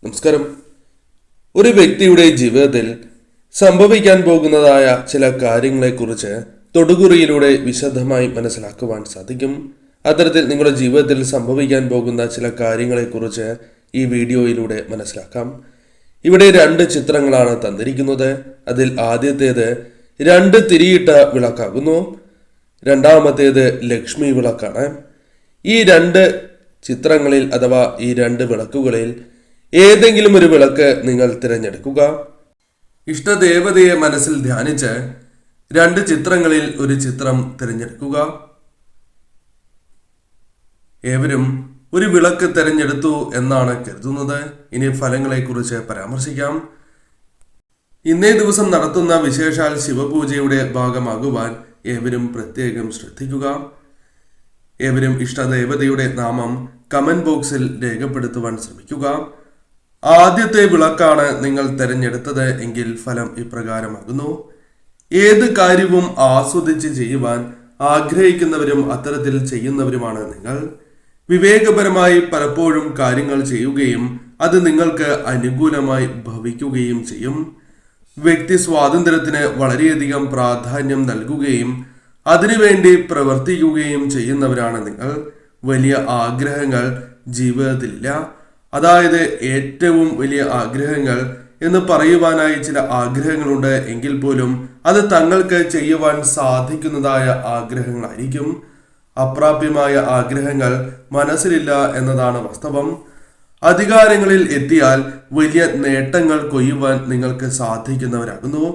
നമസ്കാരം. ഒരു വ്യക്തിയുടെ ജീവിതത്തിൽ സംഭവിക്കാൻ പോകുന്നതായ ചില കാര്യങ്ങളെക്കുറിച്ച് തൊടുകുറിയിലൂടെ വിശദമായി മനസ്സിലാക്കുവാൻ സാധിക്കും. അത്തരത്തിൽ നിങ്ങളുടെ ജീവിതത്തിൽ സംഭവിക്കാൻ പോകുന്ന ചില കാര്യങ്ങളെക്കുറിച്ച് ഈ വീഡിയോയിലൂടെ മനസ്സിലാക്കാം. ഇവിടെ 2 ചിത്രങ്ങളാണ് തന്നിരിക്കുന്നത്. അതിൽ ആദ്യത്തേത് 2 തിരിയിട്ട വിളക്കാകുന്നു. രണ്ടാമത്തേത് ലക്ഷ്മി വിളക്കാണ്. ഈ 2 ചിത്രങ്ങളിൽ അഥവാ ഈ 2 വിളക്കുകളിൽ ഏതെങ്കിലും ഒരു വിളക്ക് നിങ്ങൾ തിരഞ്ഞെടുക്കുക. ഇഷ്ടദേവതയെ മനസ്സിൽ ധ്യാനിച്ച് 2 ചിത്രങ്ങളിൽ ഒരു ചിത്രം തിരഞ്ഞെടുക്കുക. ഏവരും ഒരു വിളക്ക് തിരഞ്ഞെടുത്തു എന്നാണ് കരുതുന്നത്. ഇനി ഫലങ്ങളെക്കുറിച്ച് പരാമർശിക്കാം. ഇന്നേ ദിവസം നടത്തുന്ന വിശേഷാൽ ശിവപൂജയുടെ ഭാഗമാകുവാൻ ഏവരും പ്രത്യേകം ശ്രദ്ധിക്കുക. ഏവരും ഇഷ്ടദേവതയുടെ നാമം കമന്റ് ബോക്സിൽ രേഖപ്പെടുത്തുവാൻ ശ്രമിക്കുക. ആദ്യത്തെ വിളക്കാണ് നിങ്ങൾ തിരഞ്ഞെടുത്തത് എങ്കിൽ ഫലം ഇപ്രകാരമാകുന്നു. ഏത് കാര്യവും ആസ്വദിച്ച് ചെയ്യുവാൻ ആഗ്രഹിക്കുന്നവരും അത്തരത്തിൽ ചെയ്യുന്നവരുമാണ് നിങ്ങൾ. വിവേകപരമായി പലപ്പോഴും കാര്യങ്ങൾ ചെയ്യുകയും അത് നിങ്ങൾക്ക് അനുകൂലമായി ഭവിക്കുകയും ചെയ്യും. വ്യക്തി സ്വാതന്ത്ര്യത്തിന് വളരെയധികം പ്രാധാന്യം നൽകുകയും അതിനുവേണ്ടി പ്രവർത്തിക്കുകയും ചെയ്യുന്നവരാണ് നിങ്ങൾ. വലിയ ആഗ്രഹങ്ങൾ ജീവിതത്തിലില്ല. അതായത് ഏറ്റവും വലിയ ആഗ്രഹങ്ങൾ എന്ന് പറയുവാനായി ചില ആഗ്രഹങ്ങളുണ്ട് എങ്കിൽ പോലും അത് തങ്ങൾക്ക് ചെയ്യുവാൻ സാധിക്കുന്നതായ ആഗ്രഹങ്ങളായിരിക്കും. അപ്രാപ്യമായ ആഗ്രഹങ്ങൾ മനസ്സിലില്ല എന്നതാണ് വാസ്തവം. അധികാരങ്ങളിൽ എത്തിയാൽ വലിയ നേട്ടങ്ങൾ കൊയ്യുവാൻ നിങ്ങൾക്ക് സാധിക്കുന്നവരാകുന്നു.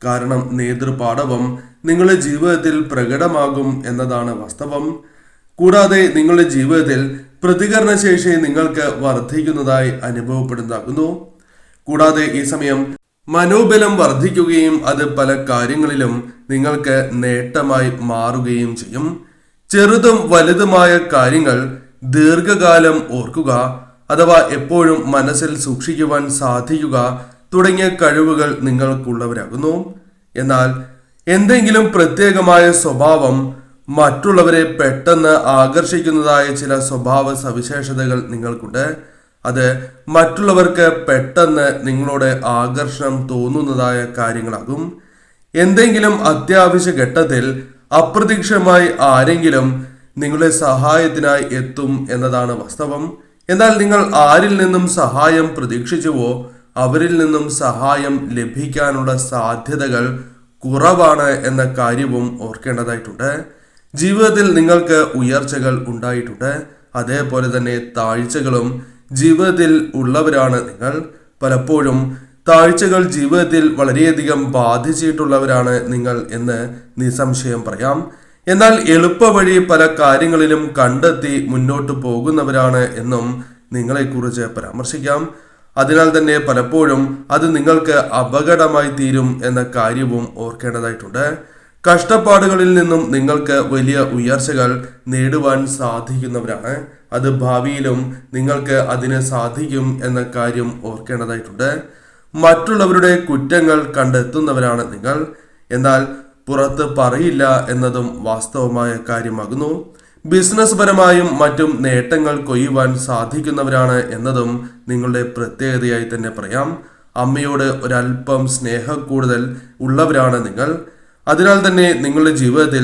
കാരണം നേതൃപാടവം നിങ്ങളുടെ ജീവിതത്തിൽ പ്രകടമാകും എന്നതാണ് വാസ്തവം. കൂടാതെ നിങ്ങളുടെ ജീവിതത്തിൽ പ്രതികരണശേഷി നിങ്ങൾക്ക് വർദ്ധിക്കുന്നതായി അനുഭവപ്പെടുന്നതാകുന്നു. കൂടാതെ ഈ സമയം മനോബലം വർദ്ധിക്കുകയും അത് പല കാര്യങ്ങളിലും നിങ്ങൾക്ക് നേട്ടമായി മാറുകയും ചെയ്യും. ചെറുതും വലുതുമായ കാര്യങ്ങൾ ദീർഘകാലം ഓർക്കുക അഥവാ എപ്പോഴും മനസ്സിൽ സൂക്ഷിക്കുവാൻ സാധിക്കുക തുടങ്ങിയ കഴിവുകൾ നിങ്ങൾക്കുള്ളവരാകുന്നു. എന്നാൽ എന്തെങ്കിലും പ്രത്യേകമായ സ്വഭാവം, മറ്റുള്ളവരെ പെട്ടെന്ന് ആകർഷിക്കുന്നതായ ചില സ്വഭാവ സവിശേഷതകൾ നിങ്ങൾക്കുണ്ട്. അത് മറ്റുള്ളവർക്ക് പെട്ടെന്ന് നിങ്ങളോട് ആകർഷണം തോന്നുന്നതായ കാര്യങ്ങളാകും. എന്തെങ്കിലും അത്യാവശ്യ ഘട്ടത്തിൽ അപ്രതീക്ഷിതമായി ആരെങ്കിലും നിങ്ങളുടെ സഹായത്തിനായി എത്തും എന്നതാണ് വാസ്തവം. എന്നാൽ നിങ്ങൾ ആരിൽ നിന്നും സഹായം പ്രതീക്ഷിച്ചുവോ അവരിൽ നിന്നും സഹായം ലഭിക്കാനുള്ള സാധ്യതകൾ കുറവാണ് എന്ന കാര്യവും ഓർക്കേണ്ടതായിട്ടുണ്ട്. ജീവിതത്തിൽ നിങ്ങൾക്ക് ഉയർച്ചകൾ ഉണ്ടായിട്ടുണ്ട്. അതേപോലെ തന്നെ താഴ്ചകളും ജീവിതത്തിൽ ഉള്ളവരാണ് നിങ്ങൾ. പലപ്പോഴും താഴ്ചകൾ ജീവിതത്തിൽ വളരെയധികം ബാധിച്ചിട്ടുള്ളവരാണ് നിങ്ങൾ എന്ന് നിസ്സംശയം പറയാം. എന്നാൽ എളുപ്പവഴി പല കാര്യങ്ങളിലും കണ്ടെത്തി മുന്നോട്ട് പോകുന്നവരാണ് എന്നും നിങ്ങളെക്കുറിച്ച് പരാമർശിക്കാം. അതിനാൽ തന്നെ പലപ്പോഴും അത് നിങ്ങൾക്ക് അപകടമായി തീരും എന്ന കാര്യവും ഓർക്കേണ്ടതായിട്ടുണ്ട്. കഷ്ടപ്പാടുകളിൽ നിന്നും നിങ്ങൾക്ക് വലിയ ഉയർച്ചകൾ നേടുവാൻ സാധിക്കുന്നവരാണ്. അത് ഭാവിയിലും നിങ്ങൾക്ക് അതിന് സാധിക്കും എന്ന കാര്യം ഓർക്കേണ്ടതായിട്ടുണ്ട്. മറ്റുള്ളവരുടെ കുറ്റങ്ങൾ കണ്ടെത്തുന്നവരാണ് നിങ്ങൾ. എന്നാൽ പുറത്ത് പറയില്ല എന്നതും വാസ്തവമായ കാര്യമാകുന്നു. ബിസിനസ് പരമായും മറ്റും നേട്ടങ്ങൾ കൊയ്യുവാൻ സാധിക്കുന്നവരാണ് എന്നതും നിങ്ങളുടെ പ്രത്യേകതയായി തന്നെ പറയാം. അമ്മയോട് ഒരല്പം സ്നേഹക്കൂടുതൽ ഉള്ളവരാണ് നിങ്ങൾ. അതിനാൽ തന്നെ നിങ്ങളുടെ ജീവിതത്തിൽ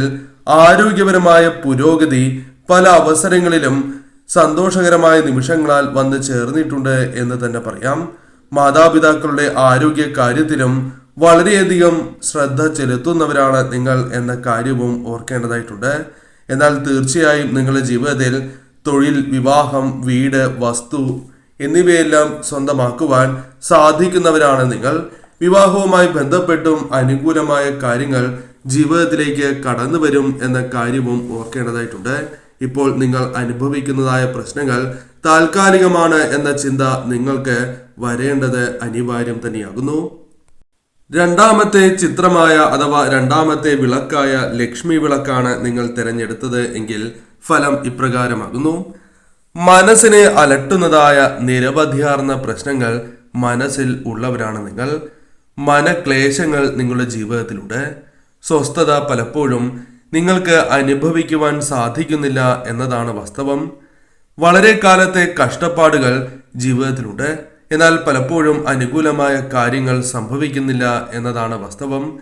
ആരോഗ്യപരമായ പുരോഗതി പല അവസരങ്ങളിലും സന്തോഷകരമായ നിമിഷങ്ങളാൽ വന്നു ചേർന്നിട്ടുണ്ട് എന്ന് തന്നെ പറയാം. മാതാപിതാക്കളുടെ ആരോഗ്യ കാര്യത്തിലും വളരെയധികം ശ്രദ്ധ ചെലുത്തുന്നവരാണ് നിങ്ങൾ എന്ന കാര്യവും ഓർക്കേണ്ടതായിട്ടുണ്ട്. എന്നാൽ തീർച്ചയായും നിങ്ങളുടെ ജീവിതത്തിൽ തൊഴിൽ, വിവാഹം, വീട്, വസ്തു എന്നിവയെല്ലാം സ്വന്തമാക്കുവാൻ സാധിക്കുന്നവരാണ് നിങ്ങൾ. വിവാഹവുമായി ബന്ധപ്പെട്ടും അനുകൂലമായ കാര്യങ്ങൾ ജീവിതത്തിലേക്ക് കടന്നു വരും എന്ന കാര്യവും ഓർക്കേണ്ടതായിട്ടുണ്ട്. ഇപ്പോൾ നിങ്ങൾ അനുഭവിക്കുന്നതായ പ്രശ്നങ്ങൾ താൽക്കാലികമാണ് എന്ന ചിന്ത നിങ്ങൾക്ക് വരേണ്ടത് അനിവാര്യം തന്നെയാകുന്നു. രണ്ടാമത്തെ ചിത്രമായ അഥവാ രണ്ടാമത്തെ വിളക്കായ ലക്ഷ്മി വിളക്കാണ് നിങ്ങൾ തിരഞ്ഞെടുത്തത് എങ്കിൽ ഫലം ഇപ്രകാരമാകുന്നു. മനസ്സിനെ അലട്ടുന്നതായ നിരവധിയാർന്ന പ്രശ്നങ്ങൾ മനസ്സിൽ ഉള്ളവരാണ് നിങ്ങൾ. മനക്ലേശങ്ങൾ നിങ്ങളുടെ ജീവിതത്തിലുണ്ട്. സ്വസ്ഥത പലപ്പോഴും നിങ്ങൾക്ക് അനുഭവിക്കുവാൻ സാധിക്കുന്നില്ല എന്നതാണ് വാസ്തവം. വളരെ കാലത്തെ കഷ്ടപ്പാടുകൾ ജീവിതത്തിലുണ്ട്. എന്നാൽ പലപ്പോഴും അനുകൂലമായ കാര്യങ്ങൾ സംഭവിക്കുന്നില്ല എന്നതാണ് വാസ്തവം.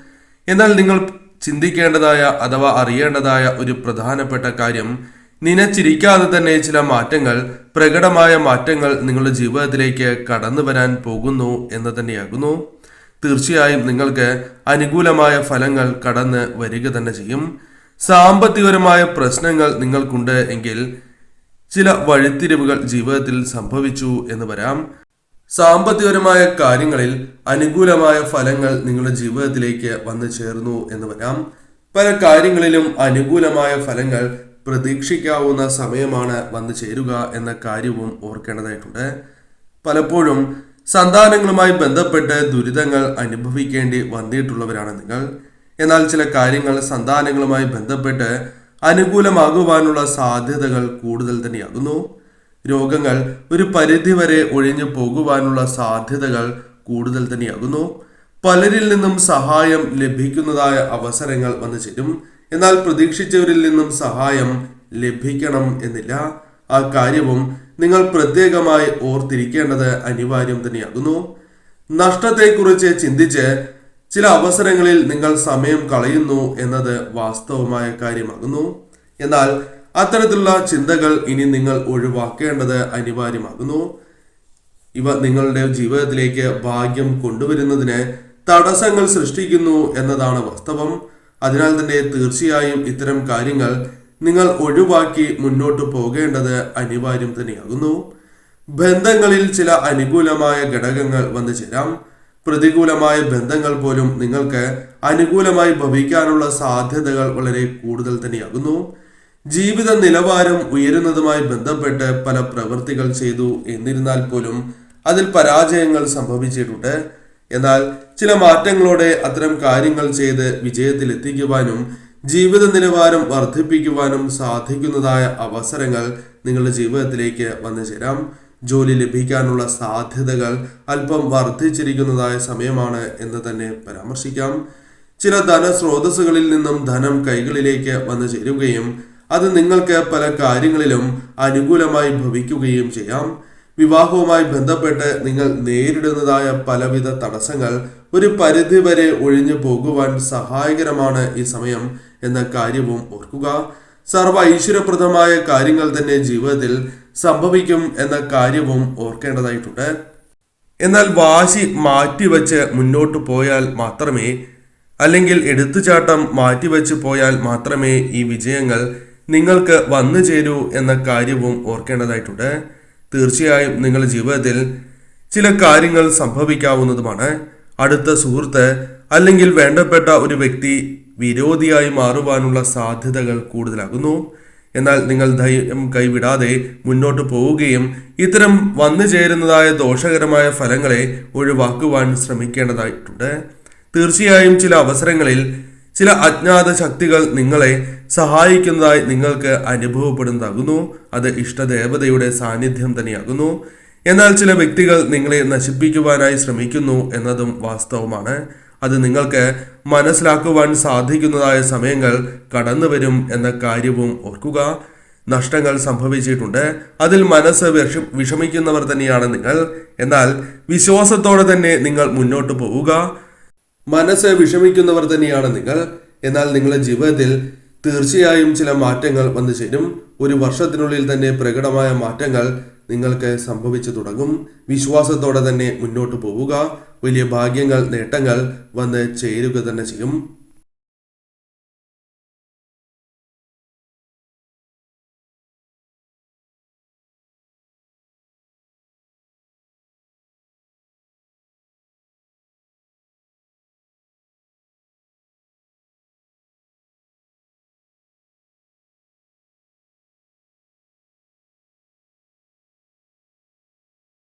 എന്നാൽ നിങ്ങൾ ചിന്തിക്കേണ്ടതായ അഥവാ അറിയേണ്ടതായ ഒരു പ്രധാനപ്പെട്ട കാര്യം, നനച്ചിരിക്കാതെ തന്നെ ചില മാറ്റങ്ങൾ, പ്രകടമായ മാറ്റങ്ങൾ നിങ്ങളുടെ ജീവിതത്തിലേക്ക് കടന്നു വരാൻ പോകുന്നു എന്ന് തന്നെയാകുന്നു. തീർച്ചയായും നിങ്ങൾക്ക് അനുകൂലമായ ഫലങ്ങൾ കടന്ന് വരിക തന്നെ ചെയ്യും. സാമ്പത്തികപരമായ പ്രശ്നങ്ങൾ നിങ്ങൾക്കുണ്ട് എങ്കിൽ ചില വഴിത്തിരിവുകൾ ജീവിതത്തിൽ സംഭവിച്ചു എന്ന് വരാം. സാമ്പത്തികപരമായ കാര്യങ്ങളിൽ അനുകൂലമായ ഫലങ്ങൾ നിങ്ങളുടെ ജീവിതത്തിലേക്ക് വന്നു ചേർന്നു എന്ന് വരാം. പല കാര്യങ്ങളിലും അനുകൂലമായ ഫലങ്ങൾ പ്രതീക്ഷിക്കാവുന്ന സമയമാണ് വന്നു ചേരുക എന്ന കാര്യവും ഓർക്കേണ്ടതായിട്ടുണ്ട്. പലപ്പോഴും സന്താനങ്ങളുമായി ബന്ധപ്പെട്ട് ദുരിതങ്ങൾ അനുഭവിക്കേണ്ടി വന്നിട്ടുള്ളവരാണ് നിങ്ങൾ. എന്നാൽ ചില കാര്യങ്ങൾ സന്താനങ്ങളുമായി ബന്ധപ്പെട്ട് അനുകൂലമാകുവാനുള്ള സാധ്യതകൾ കൂടുതൽ തന്നെയാകുന്നു. രോഗങ്ങൾ ഒരു പരിധിവരെ ഒഴിഞ്ഞു പോകുവാനുള്ള സാധ്യതകൾ കൂടുതൽ തന്നെയാകുന്നു. പലരിൽ നിന്നും സഹായം ലഭിക്കുന്നതായ അവസരങ്ങൾ വന്നു ചേരും. എന്നാൽ പ്രതീക്ഷിച്ചവരിൽ നിന്നും സഹായം ലഭിക്കണം എന്നില്ല. ആ കാര്യവും നിങ്ങൾ പ്രത്യേകമായി ഓർത്തിരിക്കേണ്ടത് അനിവാര്യം തന്നെയാകുന്നു. നഷ്ടത്തെക്കുറിച്ച് ചിന്തിച്ച് ചില അവസരങ്ങളിൽ നിങ്ങൾ സമയം കളയുന്നു എന്നത് വാസ്തവമായ കാര്യമാകുന്നു. എന്നാൽ അത്തരത്തിലുള്ള ചിന്തകൾ ഇനി നിങ്ങൾ ഒഴിവാക്കേണ്ടത് അനിവാര്യമാകുന്നു. ഇവ നിങ്ങളുടെ ജീവിതത്തിലേക്ക് ഭാഗ്യം കൊണ്ടുവരുന്നതിന് തടസ്സങ്ങൾ സൃഷ്ടിക്കുന്നു എന്നതാണ് വാസ്തവം. അതിനാൽ തന്നെ തീർച്ചയായും ഇത്തരം കാര്യങ്ങൾ നിങ്ങൾ ഒഴിവാക്കി മുന്നോട്ട് പോകേണ്ടത് അനിവാര്യം തന്നെയാകുന്നു. ബന്ധങ്ങളിൽ ചില അനുകൂലമായ ഘടകങ്ങൾ വന്നു ചേരാം. പ്രതികൂലമായ ബന്ധങ്ങൾ പോലും നിങ്ങൾക്ക് അനുകൂലമായി ഭവിക്കാനുള്ള സാധ്യതകൾ വളരെ കൂടുതൽ തന്നെയാകുന്നു. ജീവിത നിലവാരം ഉയരുന്നതുമായി ബന്ധപ്പെട്ട് പല പ്രവൃത്തികൾ ചെയ്തു എന്നിരുന്നാൽ പോലും അതിൽ പരാജയങ്ങൾ സംഭവിച്ചിട്ടുണ്ട്. എന്നാൽ ചില മാറ്റങ്ങളോടെ അത്തരം കാര്യങ്ങൾ ചെയ്ത് വിജയത്തിലെത്തിക്കുവാനും ജീവിത നിലവാരം വർദ്ധിപ്പിക്കുവാനും സാധിക്കുന്നതായ അവസരങ്ങൾ നിങ്ങളുടെ ജീവിതത്തിലേക്ക് വന്നു ചേരാം. ജോലി ലഭിക്കാനുള്ള സാധ്യതകൾ അല്പം വർദ്ധിച്ചിരിക്കുന്നതായ സമയമാണ് എന്ന് തന്നെ പരാമർശിക്കാം. ചില ധനസ്രോതസ്സുകളിൽ നിന്നും ധനം കൈകളിലേക്ക് വന്നു ചേരുകയും അത് നിങ്ങൾക്ക് പല കാര്യങ്ങളിലും അനുകൂലമായി ഭവിക്കുകയും ചെയ്യാം. വിവാഹവുമായി ബന്ധപ്പെട്ട് നിങ്ങൾ നേരിടുന്നതായ പലവിധ തടസ്സങ്ങൾ ഒരു പരിധിവരെ ഒഴിഞ്ഞു പോകുവാൻ സഹായകരമാണ് ഈ സമയം എന്ന കാര്യവും ഓർക്കുക. സർവ ഐശ്വര്യപ്രദമായ കാര്യങ്ങൾ തന്നെ ജീവിതത്തിൽ സംഭവിക്കും എന്ന കാര്യവും ഓർക്കേണ്ടതായിട്ടുണ്ട്. എന്നാൽ വാശി മാറ്റിവെച്ച് മുന്നോട്ട് പോയാൽ മാത്രമേ, അല്ലെങ്കിൽ എടുത്തുചാട്ടം മാറ്റിവെച്ച് പോയാൽ മാത്രമേ ഈ വിജയങ്ങൾ നിങ്ങൾക്ക് വന്നു ചേരൂ എന്ന കാര്യവും ഓർക്കേണ്ടതായിട്ടുണ്ട്. തീർച്ചയായും നിങ്ങളുടെ ജീവിതത്തിൽ ചില കാര്യങ്ങൾ സംഭവിക്കാവുന്നതുമാണ്. അടുത്ത സുഹൃത്ത് അല്ലെങ്കിൽ വേണ്ടപ്പെട്ട ഒരു വ്യക്തി വിരോധിയായി മാറുവാനുള്ള സാധ്യതകൾ കൂടുതലാകുന്നു. എന്നാൽ നിങ്ങൾ ധൈര്യം കൈവിടാതെ മുന്നോട്ട് പോവുകയും ഇത്തരം വന്നു ചേരുന്നതായ ദോഷകരമായ ഫലങ്ങളെ ഒഴിവാക്കുവാൻ ശ്രമിക്കേണ്ടതായിട്ടുണ്ട്. തീർച്ചയായും ചില അവസരങ്ങളിൽ ചില അജ്ഞാത ശക്തികൾ നിങ്ങളെ സഹായിക്കുന്നതായി നിങ്ങൾക്ക് അനുഭവപ്പെടുന്നതാകുന്നു. അത് ഇഷ്ടദേവതയുടെ സാന്നിധ്യം തന്നെയാകുന്നു. എന്നാൽ ചില വ്യക്തികൾ നിങ്ങളെ നശിപ്പിക്കുവാനായി ശ്രമിക്കുന്നു എന്നതും വാസ്തവമാണ്. അത് നിങ്ങൾക്ക് മനസ്സിലാക്കുവാൻ സാധിക്കുന്നതായ സമയങ്ങൾ കടന്നു വരും എന്ന കാര്യവും ഓർക്കുക. നഷ്ടങ്ങൾ സംഭവിച്ചിട്ടുണ്ട്. അതിൽ മനസ്സ് വിഷമിക്കുന്നവർ തന്നെയാണ് നിങ്ങൾ. എന്നാൽ വിശ്വാസത്തോടെ തന്നെ നിങ്ങൾ മുന്നോട്ട് പോവുക. മനസ്സ് വിഷമിക്കുന്നവർ തന്നെയാണ് നിങ്ങൾ. എന്നാൽ നിങ്ങളുടെ ജീവിതത്തിൽ തീർച്ചയായും ചില മാറ്റങ്ങൾ വന്നു ചേരും. ഒരു വർഷത്തിനുള്ളിൽ തന്നെ പ്രകടമായ മാറ്റങ്ങൾ നിങ്ങൾക്ക് സംഭവിച്ചു തുടങ്ങും. വിശ്വാസത്തോടെ തന്നെ മുന്നോട്ട് പോവുക. വലിയ ഭാഗ്യങ്ങൾ, നേട്ടങ്ങൾ വന്ന് ചേരുക തന്നെ ചെയ്യും.